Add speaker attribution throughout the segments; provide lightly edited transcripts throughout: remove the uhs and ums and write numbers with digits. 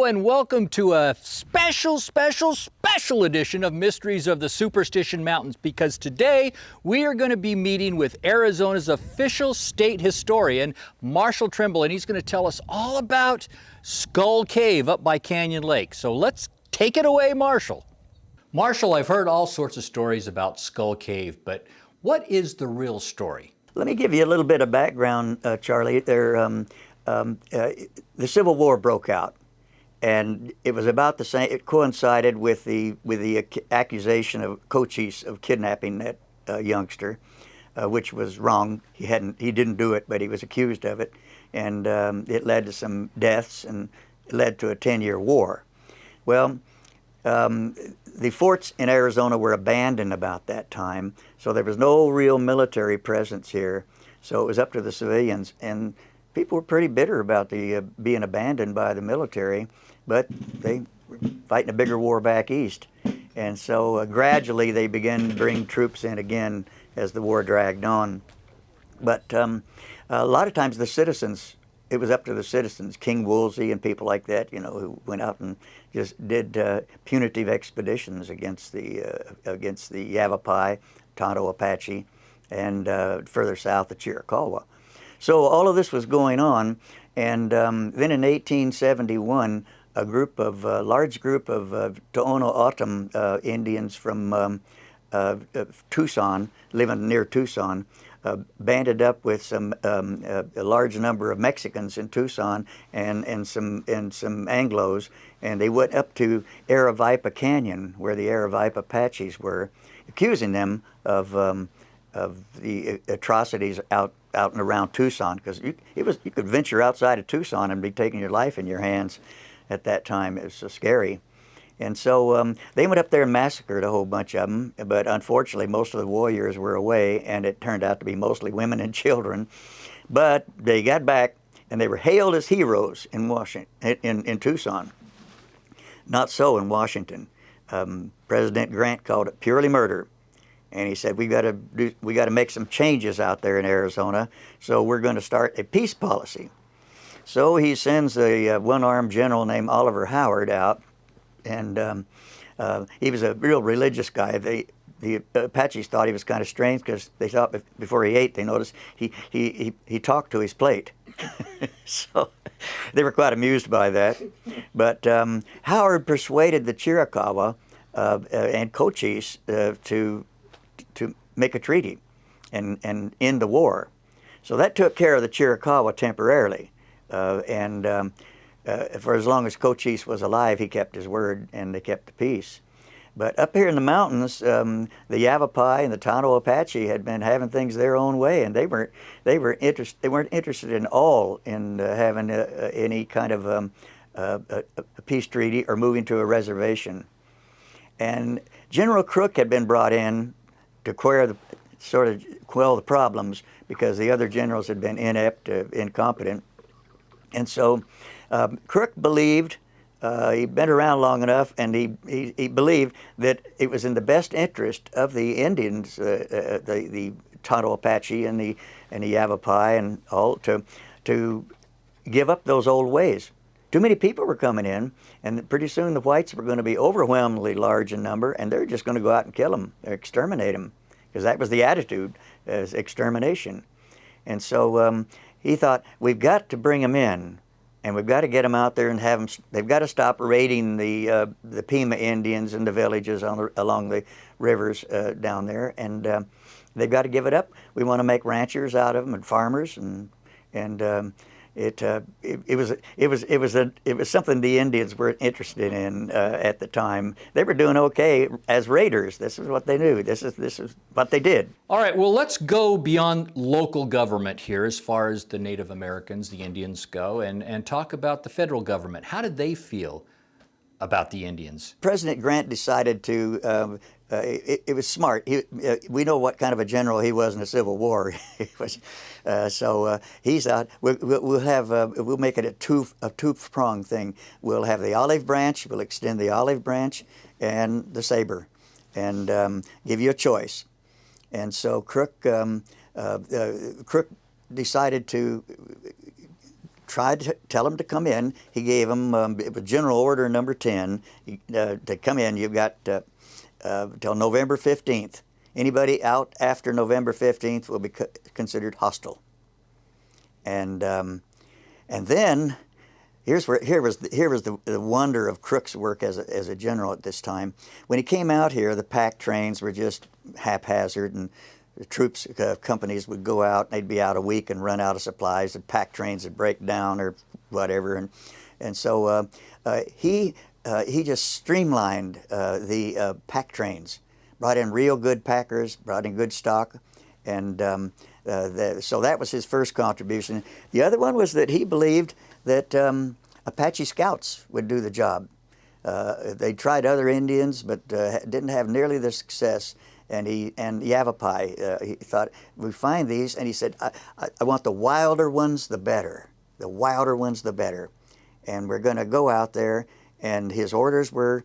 Speaker 1: and welcome to a special edition of Mysteries of the Superstition Mountains, because today we are going to be meeting with Arizona's official state historian, Marshall Trimble, and he's going to tell us all about Skull Cave up by Canyon Lake. So let's take it away, Marshall. Marshall, I've heard all sorts of stories about Skull Cave, but what is the real story?
Speaker 2: Let me give you a little bit of background, Charlie. The Civil War broke out, and it was about the same. It coincided with the accusation of Cochise of kidnapping that youngster, which was wrong. He didn't do it, but he was accused of it, and it led to some deaths and it led to a 10-year war. Well, the forts in Arizona were abandoned about that time, so there was no real military presence here. So it was up to the civilians, and people were pretty bitter about the being abandoned by the military, but they were fighting a bigger war back east. And so gradually they began to bring troops in again as the war dragged on. But a lot of times the citizens, it was up to the citizens, King Woolsey and people like that, you know, who went out and just did punitive expeditions against the Yavapai, Tonto Apache, and further south the Chiricahua. So all of this was going on, and then in 1871, a large group of Tohono O'odham Indians from Tucson, living near Tucson, banded up with a large number of Mexicans in Tucson and some Anglos, and they went up to Aravaipa Canyon, where the Aravaipa Apaches were, accusing them of the atrocities out and around Tucson, because you could venture outside of Tucson and be taking your life in your hands at that time. It was so scary. And so they went up there and massacred a whole bunch of them, but unfortunately most of the warriors were away, and it turned out to be mostly women and children. But they got back, and they were hailed as heroes in in Tucson. Not so in Washington. President Grant called it purely murder, and he said we got to make some changes out there in Arizona, so we're going to start a peace policy. So he sends a one-armed general named Oliver Howard out. And he was a real religious guy. The Apaches thought he was kind of strange, because they thought before he ate, they noticed he talked to his plate. So they were quite amused by that. But Howard persuaded the Chiricahua and Cochise to make a treaty and end the war. So that took care of the Chiricahua temporarily. For as long as Cochise was alive, he kept his word, and they kept the peace. But up here in the mountains, the Yavapai and the Tonto Apache had been having things their own way, and they weren't interested in all in having any kind of a peace treaty or moving to a reservation. And General Crook had been brought in to quell the problems, because the other generals had been inept, incompetent, and so Crook believed, he'd been around long enough, and he believed that it was in the best interest of the Indians, the Tonto Apache and the Yavapai and all, to give up those old ways. Too many people were coming in, and pretty soon the whites were going to be overwhelmingly large in number, and they're just going to go out and kill them, or exterminate them, because that was the attitude, as extermination. And so he thought, we've got to bring them in, and we've got to get them out there and have them. They've got to stop raiding the Pima Indians in the villages along the rivers down there, and they've got to give it up. We want to make ranchers out of them and farmers, and it was something the Indians were interested in at the time. They were doing okay as raiders. This is what they knew. This is what they did.
Speaker 1: All right, well, let's go beyond local government here as far as the Native Americans, the Indians go, and talk about the federal government. How did they feel about the Indians?
Speaker 2: President Grant decided to, it was smart. We know what kind of a general he was in the Civil War. He thought, we'll make it a two-pronged thing. We'll have the olive branch, we'll extend the olive branch and the saber, and give you a choice. And so Crook decided to tried to tell them to come in. He gave them, it was General Order number 10, to come in. You've got till November 15th. Anybody out after November 15th will be considered hostile. And then here was the wonder of Crook's work as a general at this time. When he came out here, the pack trains were just haphazard, and the troops companies would go out, and they'd be out a week and run out of supplies. The pack trains would break down or whatever, and so he just streamlined the pack trains, brought in real good packers, brought in good stock, and so that was his first contribution. The other one was that he believed that Apache scouts would do the job. They tried other Indians, but didn't have nearly the success. And Yavapai, he thought, we find these, and he said, I want the wilder ones the better. The wilder ones the better. And we're going to go out there, and his orders were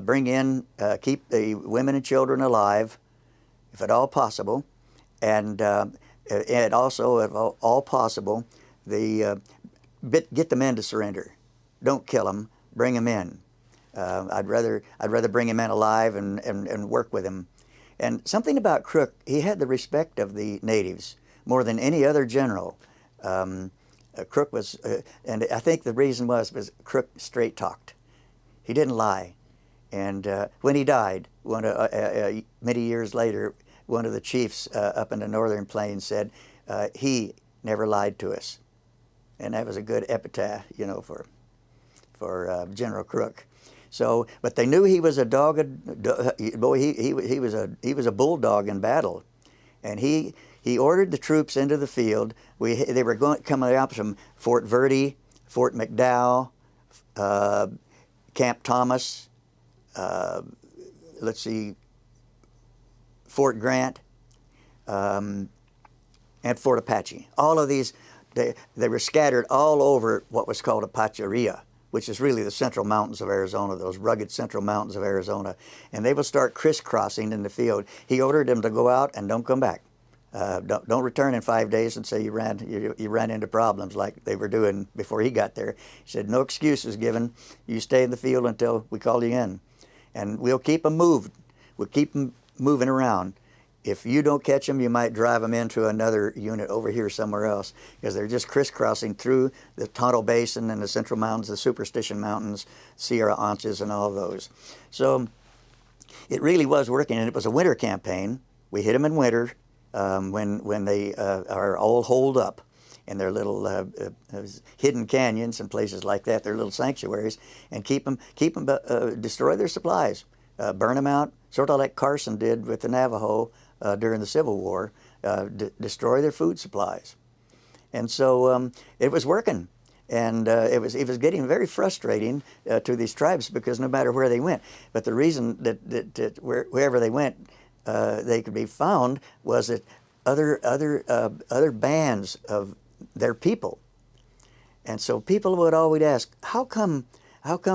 Speaker 2: bring in, keep the women and children alive, if at all possible, and also, if all possible, get the men to surrender. Don't kill them, bring them in. I'd rather bring him in alive and work with him. And something about Crook, he had the respect of the natives more than any other general. Crook was, and I think the reason was Crook straight talked. He didn't lie. And when he died, many years later, one of the chiefs up in the northern plains said, he never lied to us. And that was a good epitaph, you know, for General Crook. So, but they knew he was a dogged boy. He was a bulldog in battle, and he ordered the troops into the field. They were coming out from Fort Verde, Fort McDowell, Camp Thomas. Let's see, Fort Grant, and Fort Apache. All of these, they were scattered all over what was called Apacheria, which is really the central mountains of Arizona, those rugged central mountains of Arizona. And they will start crisscrossing in the field. He ordered them to go out and don't come back. Don't return in 5 days and say you ran into problems like they were doing before he got there. He said, no excuses given. You stay in the field until we call you in. And we'll keep them moved. We'll keep them moving around. If you don't catch them, you might drive them into another unit over here somewhere else, because they're just crisscrossing through the Tonto Basin and the Central Mountains, the Superstition Mountains, Sierra Anchas, and all those. So it really was working, and it was a winter campaign. We hit them in winter when they are all holed up in their little hidden canyons and places like that, their little sanctuaries, and keep them destroy their supplies, burn them out, sort of like Carson did with the Navajo during the Civil War, destroy their food supplies. And so it was working, and it was getting very frustrating to these tribes, because no matter where they went, but the reason that wherever they went, they could be found was that other bands of their people. And so people would always ask, how come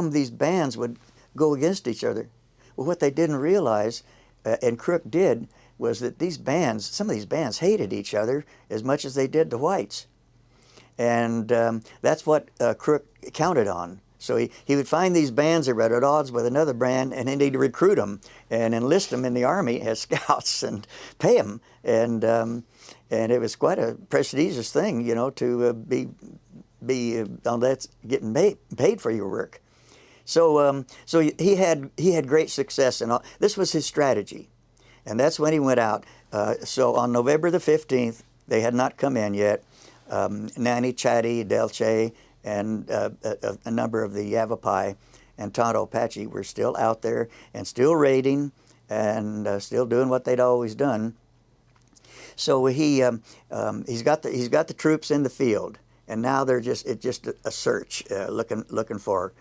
Speaker 2: these bands would go against each other? Well, what they didn't realize, and Crook did, was that some of these bands hated each other as much as they did the whites. And that's what Crook counted on. So he would find these bands that were at odds with another band, and then he'd recruit them and enlist them in the army as scouts and pay them. And it was quite a prestigious thing, you know, to be on that, getting paid for your work. So he had great success, and this was his strategy, and that's when he went out. So on November the 15th, they had not come in yet. Nani, Chatty, Delche, and a number of the Yavapai and Tonto Apache were still out there and still raiding and still doing what they'd always done. So he's got the troops in the field, and now it's just a search, looking for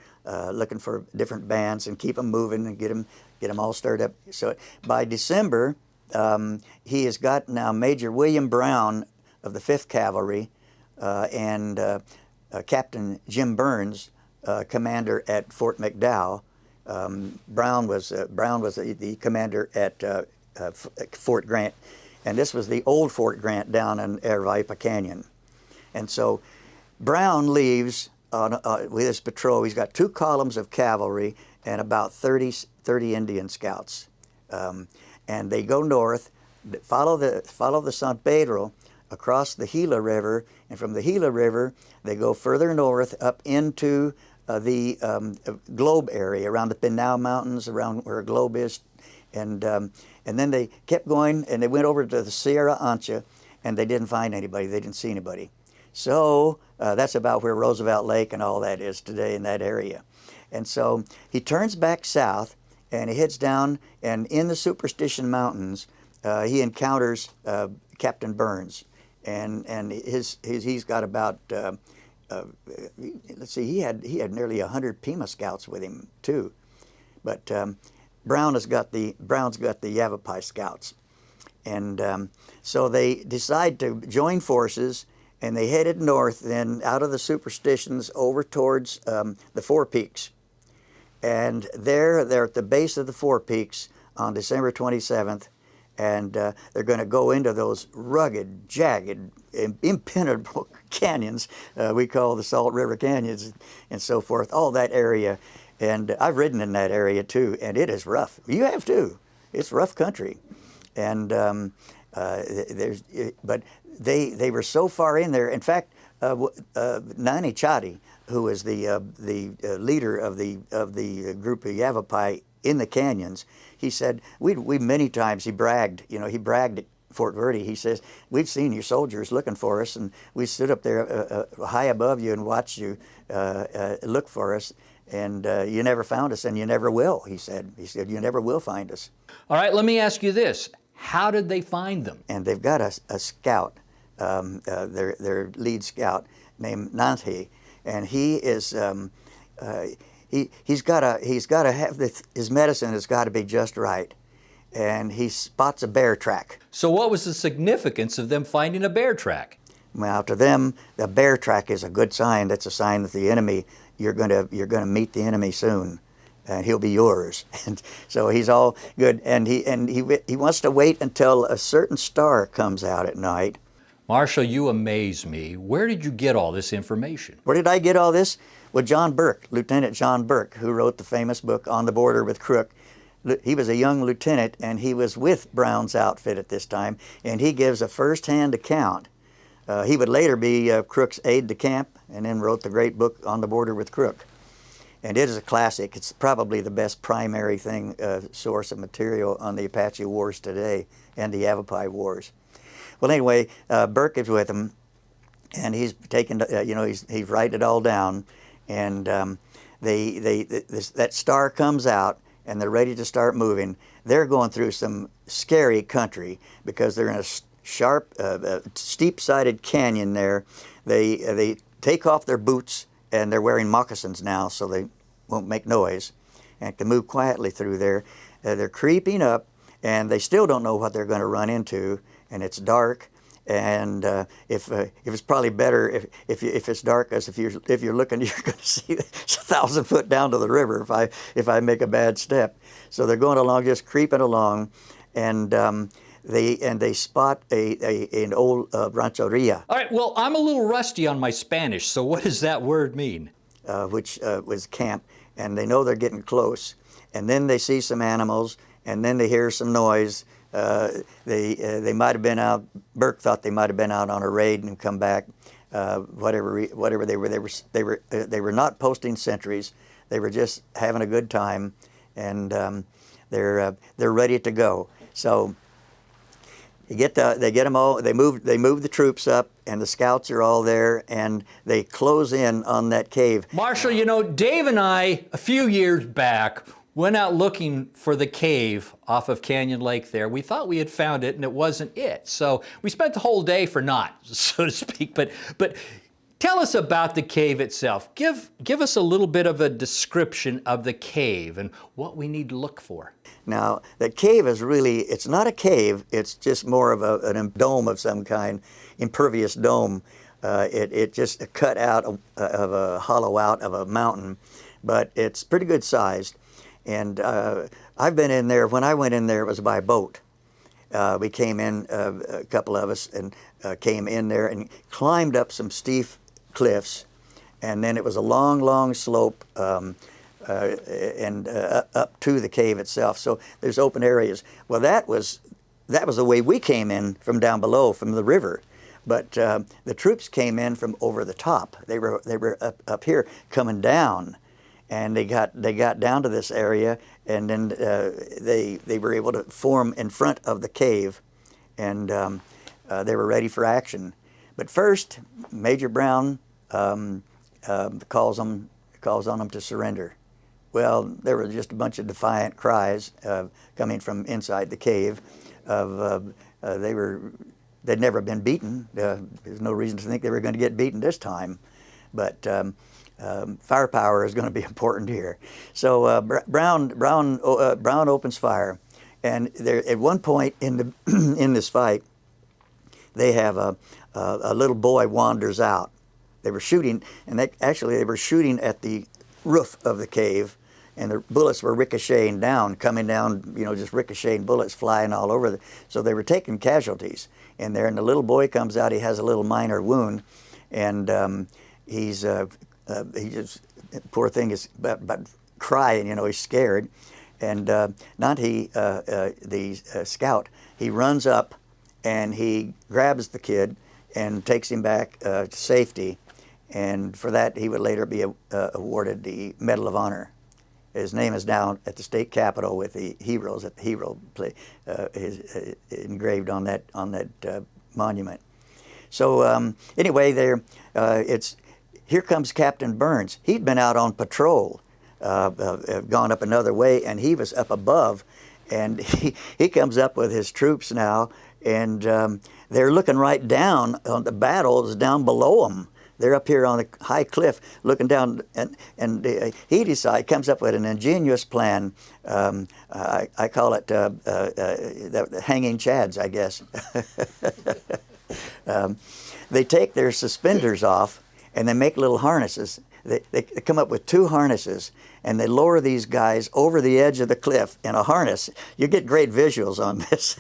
Speaker 2: different bands and keep them moving and get them all stirred up. So by December, he has got now Major William Brown of the 5th Cavalry and Captain Jim Burns, commander at Fort McDowell. Brown was the commander at Fort Grant, and this was the old Fort Grant down in Aravaipa Canyon. And so Brown leaves with his patrol. He's got 2 columns of cavalry and about 30 Indian scouts. And they go north, follow the San Pedro across the Gila River, and from the Gila River they go further north up into the Globe area, around the Pinal Mountains, around where Globe is, and then they kept going, and they went over to the Sierra Ancha, and they didn't find anybody. They didn't see anybody. So that's about where Roosevelt Lake and all that is today, in that area. And so he turns back south, and he heads down, and in the Superstition Mountains, he encounters Captain Burns, and he's got about let's see, he had nearly 100 Pima scouts with him too, but Brown's got the Yavapai scouts, and so they decide to join forces, and they headed north then out of the Superstitions over towards the Four Peaks. And they're at the base of the Four Peaks on December 27th, and they're going to go into those rugged, jagged, impenetrable canyons we call the Salt River Canyons and so forth, all that area. And I've ridden in that area too, and it is rough. You have too. It's rough country. And but they were so far in there. In fact, Nani Chadi, who was the leader of the group of Yavapai in the canyons, he said, we many times, he bragged at Fort Verde. He says, we've seen your soldiers looking for us, and we stood up there high above you and watched you look for us, and you never found us, and you never will, he said. He said, you never will find us.
Speaker 1: All right, let me ask you this. How did they find them?
Speaker 2: And they've got a scout, their lead scout, named Nante, and he is he's got to have his medicine has got to be just right, and he spots a bear track.
Speaker 1: So what was the significance of them finding a bear track?
Speaker 2: Well, to them, the bear track is a good sign. That's a sign that the enemy, you're gonna meet the enemy soon, and he'll be yours. And so he's all good, and he wants to wait until a certain star comes out at night.
Speaker 1: Marshall, you amaze me. Where did you get all this information?
Speaker 2: Where did I get all this? Well, John Burke, Lieutenant John Burke, who wrote the famous book On the Border with Crook. He was a young lieutenant, and he was with Brown's outfit at this time, and he gives a first-hand account. He would later be Crook's aide-de-camp, and then wrote the great book On the Border with Crook. And it is a classic. It's probably the best primary source of material on the Apache Wars today and the Yavapai Wars. Well, anyway, Burke is with him, and he's taken, he's writing it all down, and that star comes out, and they're ready to start moving. They're going through some scary country because they're in a sharp, steep-sided canyon there. They take off their boots, and they're wearing moccasins now, so they won't make noise, and can move quietly through there. They're creeping up, and they still don't know what they're going to run into, and it's dark. And if it's probably better if it's dark, as if you're looking, you're going to see 1,000 foot down to the river if I make a bad step. So they're going along, just creeping along, and they spot an old rancheria.
Speaker 1: All right, well, I'm a little rusty on my Spanish, so what does that word mean?
Speaker 2: Which was camp, and they know they're getting close, and then they see some animals, and then they hear some noise. They might have been out. Burke thought they might have been out on a raid and come back. Whatever they were not posting sentries. They were just having a good time, and they're ready to go. So they get them all. They move the troops up, and the scouts are all there, and they close in on that cave.
Speaker 1: Marshall, Dave and I, a few years back, went out looking for the cave off of Canyon Lake there. We thought we had found it, and it wasn't it. So we spent the whole day for naught, so to speak. But tell us about the cave itself. Give us a little bit of a description of the cave and what we need to look for.
Speaker 2: Now, the cave is really, it's not a cave. It's just more of a dome of some kind, impervious dome. It just cut out of a hollow out of a mountain, but it's pretty good sized. And I've been in there. When I went in there, it was by boat. We came in, a couple of us, and came in there and climbed up some steep cliffs, and then it was a long, long slope up to the cave itself. So there's open areas. Well, that was the way we came in from down below, from the river. But the troops came in from over the top. They were up here coming down, and they got down to this area, and then they were able to form in front of the cave, and they were ready for action. But first, Major Brown calls on them to surrender. Well, there were just a bunch of defiant cries coming from inside the cave. They'd never been beaten. There's no reason to think they were going to get beaten this time. But firepower is going to be important here. So Brown opens fire, and there at one point in the in this fight, they have a little boy wanders out. They were shooting, and they were shooting at the roof of the cave, and the bullets were ricocheting down, coming down, just ricocheting bullets flying all over. So they were taking casualties in there, and the little boy comes out. He has a little minor wound, and he just, poor thing, is about crying. He's scared, and the scout, he runs up and he grabs the kid and takes him back to safety. And for that, he would later be awarded the Medal of Honor. His name is now at the state capitol with the heroes at the hero play, engraved on that monument. So anyway, here comes Captain Burns. He'd been out on patrol, gone up another way, and he was up above, and he comes up with his troops now, and they're looking right down on the battles down below them. They're up here on a high cliff looking down, and he comes up with an ingenious plan. I call it the hanging chads, I guess. They take their suspenders off, and they make little harnesses. They come up with 2 harnesses, and they lower these guys over the edge of the cliff in a harness. You get great visuals on this.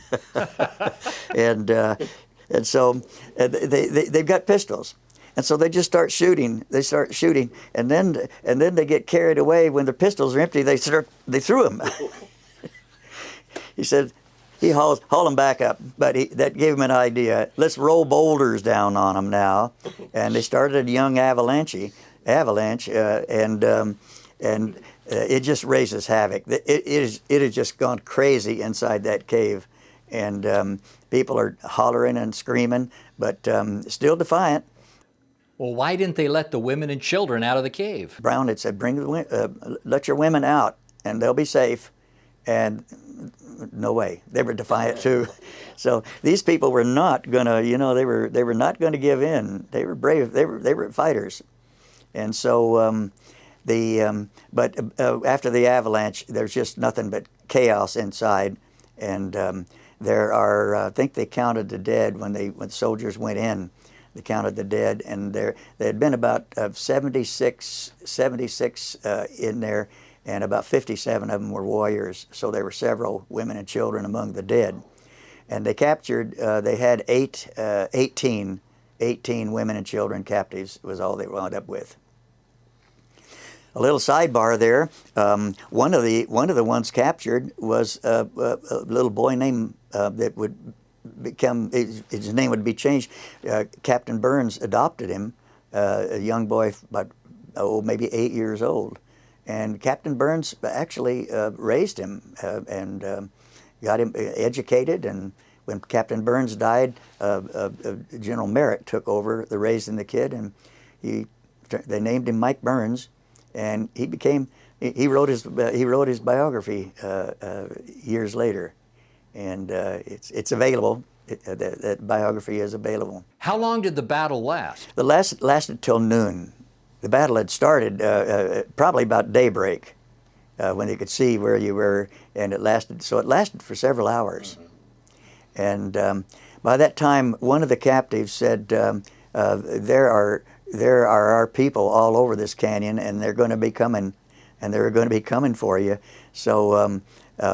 Speaker 2: and so they've got pistols. And so they just start shooting. They start shooting, and then they get carried away. When their pistols are empty, they threw them. He said he hauled them back up, but that gave him an idea. Let's roll boulders down on them now, and they started a young avalanche, and it just raises havoc. It has just gone crazy inside that cave, and people are hollering and screaming, but still defiant.
Speaker 1: Well, why didn't they let the women and children out of the cave?
Speaker 2: Brown had said, let your women out, and they'll be safe. And no way. They were defiant too. So these people were not gonna, they were not going to give in. They were brave. They were fighters. And so but after the avalanche, there's just nothing but chaos inside. And there are, I think they counted the dead when soldiers went in. They counted the dead, and there had been about 76 in there, and about 57 of them were warriors. So there were several women and children among the dead. And they captured, they had 18 women and children captives was all they wound up with. A little sidebar there, one of the ones captured was a little boy named, that would become, his name would be changed. Captain Burns adopted him, a young boy about maybe 8 years old, and Captain Burns actually raised him and got him educated. And when Captain Burns died, General Merritt took over the raising the kid, and they named him Mike Burns, and he wrote his biography years later. And it's available. That biography is available.
Speaker 1: How long did the battle last?
Speaker 2: The lasted till noon. The battle had started probably about daybreak, when they could see where you were, and it lasted for several hours. Mm-hmm. And by that time, one of the captives said, there are our people all over this canyon, and they're going to be coming, for you. So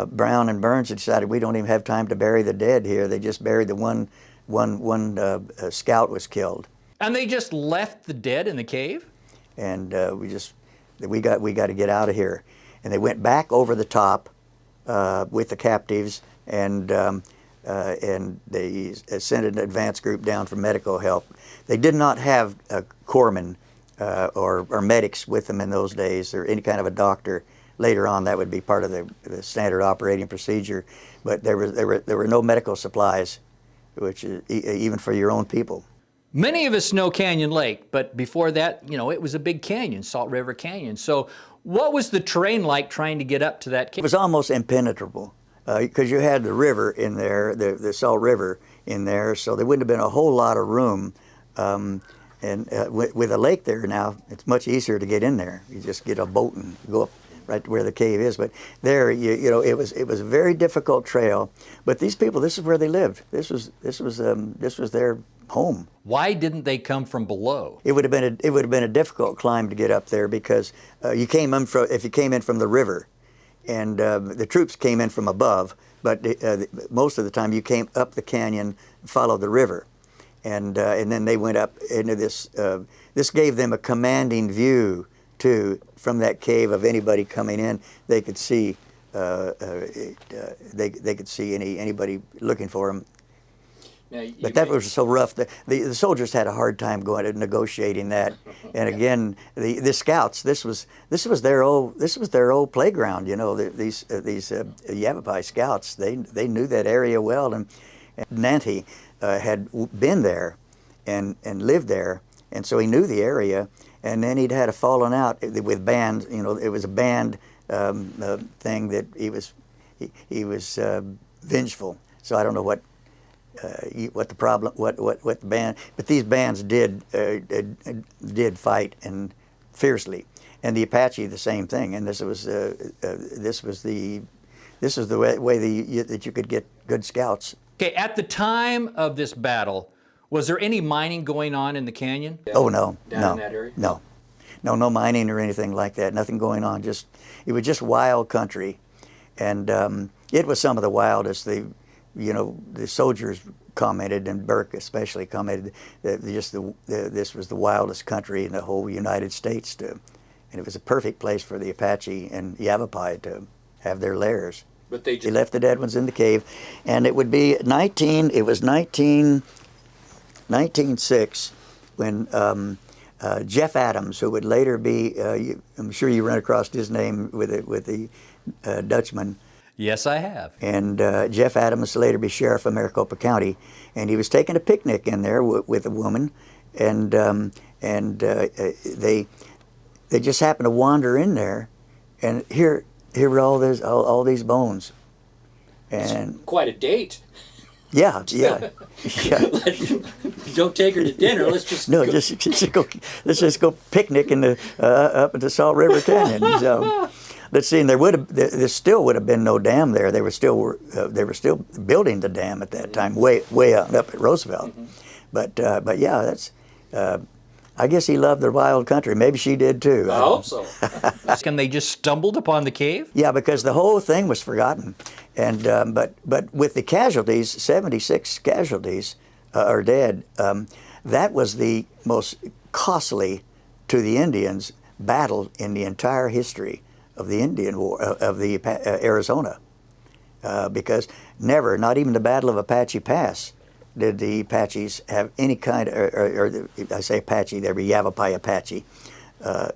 Speaker 2: Brown and Burns had decided, we don't even have time to bury the dead here. They just buried the one scout was killed.
Speaker 1: And they just left the dead in the cave?
Speaker 2: And we got to get out of here. And they went back over the top with the captives, and they sent an advance group down for medical help. They did not have corpsmen or medics with them in those days, or any kind of a doctor. Later on, that would be part of the standard operating procedure. But there were no medical supplies, which is even for your own people.
Speaker 1: Many of us know Canyon Lake, but before that, you know, it was a big canyon, Salt River Canyon. So what was the terrain like trying to get up to that
Speaker 2: It
Speaker 1: cave?
Speaker 2: was almost impenetrable because you had the river in there, the Salt River in there, so there wouldn't have been a whole lot of room. With a lake there now, it's much easier to get in there. You just get a boat and go up right to where the cave is. But there, you know, it was a very difficult trail. But these people, this is where they lived. This was their home.
Speaker 1: Why didn't they come from below?
Speaker 2: It would have been a difficult climb to get up there because if you came in from the river, and the troops came in from above, but most of the time you came up the canyon, followed the river, and then they went up into this. This gave them a commanding view too from that cave of anybody coming in. They could see they could see anybody looking for them. But that was so rough. The soldiers had a hard time going and negotiating that. And again, the scouts. This was their old playground. You know, these Yavapai scouts. They knew that area well. And Nanti had been there and lived there, and so he knew the area. And then he'd had a falling out with bands. You know, it was a band thing that he was vengeful. So I don't know what the problem, what the band, but these bands did fight and fiercely, and the Apache the same thing. And this was the way that you could get good scouts.
Speaker 1: Okay, at the time of this battle, was there any mining going on in the canyon?
Speaker 2: Oh no,
Speaker 1: Down in that area?
Speaker 2: no mining or anything like that. Nothing going on. It was just wild country, and it was some of the wildest. The soldiers commented, and Burke especially commented, that this was the wildest country in the whole United States, and it was a perfect place for the Apache and Yavapai to have their lairs.
Speaker 1: But they
Speaker 2: left the dead ones in the cave, and it would be 1906 when Jeff Adams, who would later be, I'm sure you run across his name with the Dutchman.
Speaker 1: Yes, I have.
Speaker 2: And Jeff Adams later be sheriff of Maricopa County, and he was taking a picnic in there with a woman, and they just happened to wander in there, and here were all these bones, and
Speaker 1: it's quite a date.
Speaker 2: Yeah.
Speaker 1: Don't take her to dinner. Let's just
Speaker 2: let's just go picnic in the up at the Salt River Canyon. So. Let's see, and there still would have been no dam there. They were still building the dam at that time, way up at Roosevelt. Mm-hmm. But yeah, that's. I guess he loved the wild country. Maybe she did too.
Speaker 1: I hope so. And they just stumbled upon the cave?
Speaker 2: Yeah, because the whole thing was forgotten, and but with the casualties, 76 casualties are dead. That was the most costly to the Indians battle in the entire history of the Indian War, of the Arizona, because never, not even the Battle of Apache Pass, did the Apaches have any kind of, or I say Apache, they were Yavapai Apache,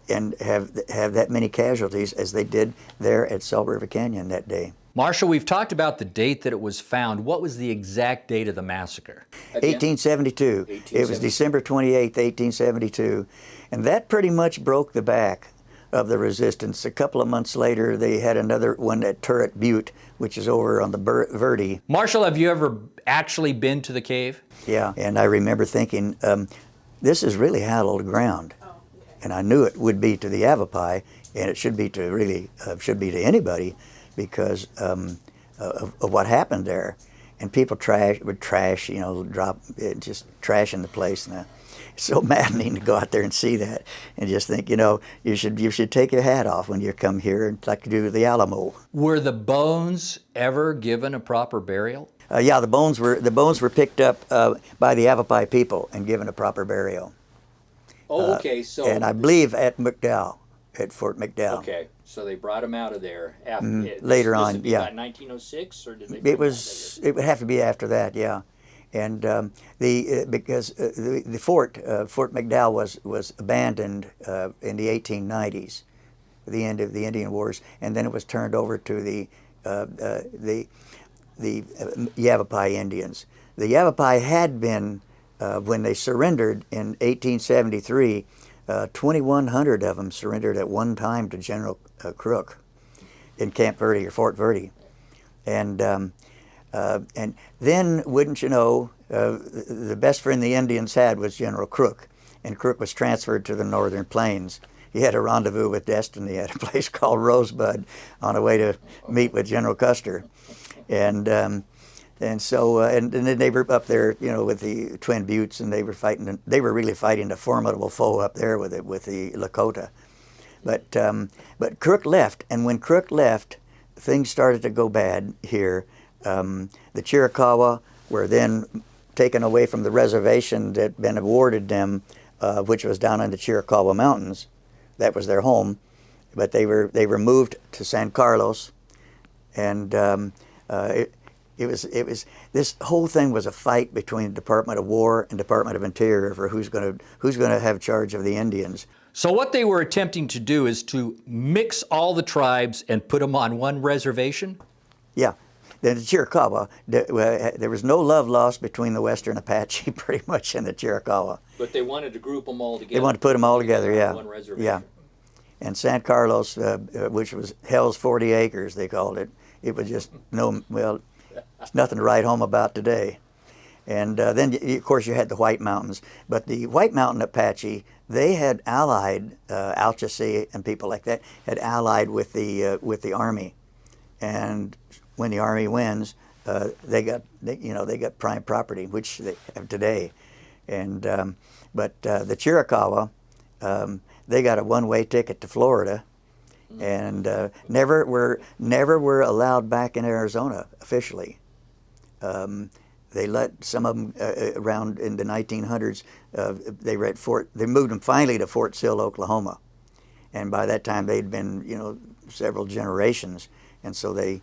Speaker 2: and have that many casualties as they did there at Salt River Canyon that day.
Speaker 1: Marshall, we've talked about the date that it was found. What was the exact date of the massacre?
Speaker 2: 1872. It was December 28th, 1872, and that pretty much broke the back of the resistance. A couple of months later, they had another one at Turret Butte, which is over on the Verde.
Speaker 1: Marshall, have you ever actually been to the cave?
Speaker 2: Yeah, and I remember thinking, this is really hallowed ground. Oh, okay. And I knew it would be to the Yavapai, and it should be to anybody, because of what happened there. And people would trash, just trashing the place. so maddening to go out there and see that, and just think, you should take your hat off when you come here, and like you do the Alamo.
Speaker 1: Were the bones ever given a proper burial?
Speaker 2: Yeah, the bones were picked up by the Avapai people and given a proper burial.
Speaker 1: Oh, okay. So
Speaker 2: and I believe at McDowell, at Fort McDowell.
Speaker 1: Okay, so they brought him out of there after
Speaker 2: later on.
Speaker 1: Would be
Speaker 2: Yeah,
Speaker 1: about 1906, or did they?
Speaker 2: It would have to be after that. Yeah, and because the fort Fort McDowell was abandoned in the 1890s, the end of the Indian Wars, and then it was turned over to the Yavapai Indians. The Yavapai had been, when they surrendered in 1873, 2,100 of them surrendered at one time to General Crook in Camp Verde or Fort Verde. And then, wouldn't you know, the best friend the Indians had was General Crook, and Crook was transferred to the Northern Plains. He had a rendezvous with destiny at a place called Rosebud on the way to meet with General Custer. And so then they were up there, with the Twin Buttes, and they were fighting. They were really fighting a formidable foe up there with the Lakota. But Crook left, and when Crook left, things started to go bad here. The Chiricahua were then taken away from the reservation that had been awarded them, which was down in the Chiricahua Mountains. That was their home, but they were moved to San Carlos, and it was this whole thing was a fight between the Department of War and Department of Interior for who's going to have charge of the Indians.
Speaker 1: So what they were attempting to do is to mix all the tribes and put them on one reservation?
Speaker 2: Yeah. The Chiricahua, there was no love lost between the Western Apache pretty much and the Chiricahua.
Speaker 1: But they wanted to group them all together.
Speaker 2: They wanted to put them all together, yeah.
Speaker 1: One reservation.
Speaker 2: Yeah. And San Carlos, which was Hell's 40 acres, they called it. It was just it's nothing to write home about today. And then, of course, you had the White Mountains. But the White Mountain Apache, they had allied, Alchese and people like that, had allied with the Army. And when the Army wins, they got prime property, which they have today. And but the Chiricahua, they got a one-way ticket to Florida, and never were allowed back in Arizona officially. They let some of them around in the 1900s. They moved them finally to Fort Sill, Oklahoma, and by that time they'd been several generations, and so they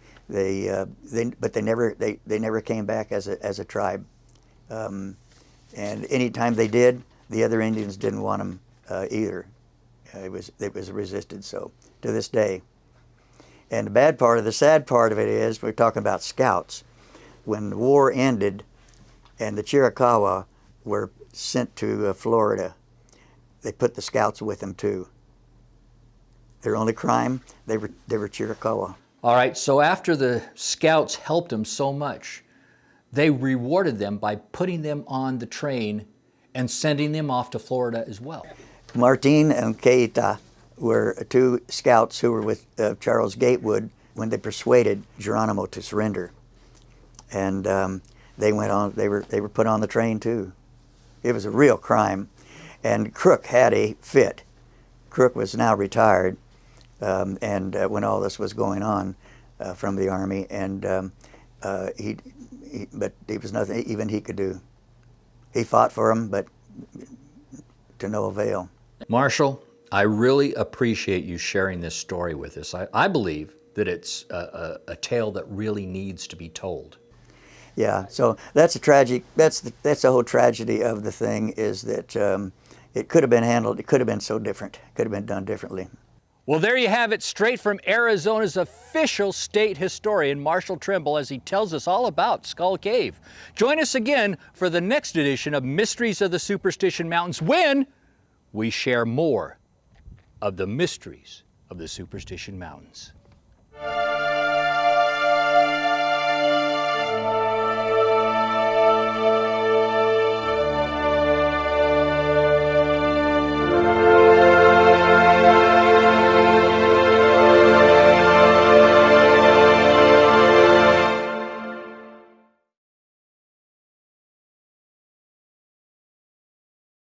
Speaker 2: never came back as a tribe. And anytime they did, the other Indians didn't want them either. It was resisted, so to this day. And the sad part of it is, we're talking about scouts. When the war ended and the Chiricahua were sent to Florida, they put the scouts with them too. Their only crime, they were Chiricahua.
Speaker 1: All right, so after the scouts helped them so much, they rewarded them by putting them on the train and sending them off to Florida as well.
Speaker 2: Martin and Keita were two scouts who were with Charles Gatewood when they persuaded Geronimo to surrender. And they went on. They were put on the train too. It was a real crime, and Crook had a fit. Crook was now retired, and when all this was going on from the Army, and but there was nothing even he could do. He fought for him, but to no avail.
Speaker 1: Marshall, I really appreciate you sharing this story with us. I believe that it's a tale that really needs to be told.
Speaker 2: Yeah, so that's a tragic. That's the whole tragedy of the thing, is that it could have been handled. It could have been so different. It could have been done differently.
Speaker 1: Well, there you have it, straight from Arizona's official state historian, Marshall Trimble, as he tells us all about Skull Cave. Join us again for the next edition of Mysteries of the Superstition Mountains, when we share more of the mysteries of the Superstition Mountains.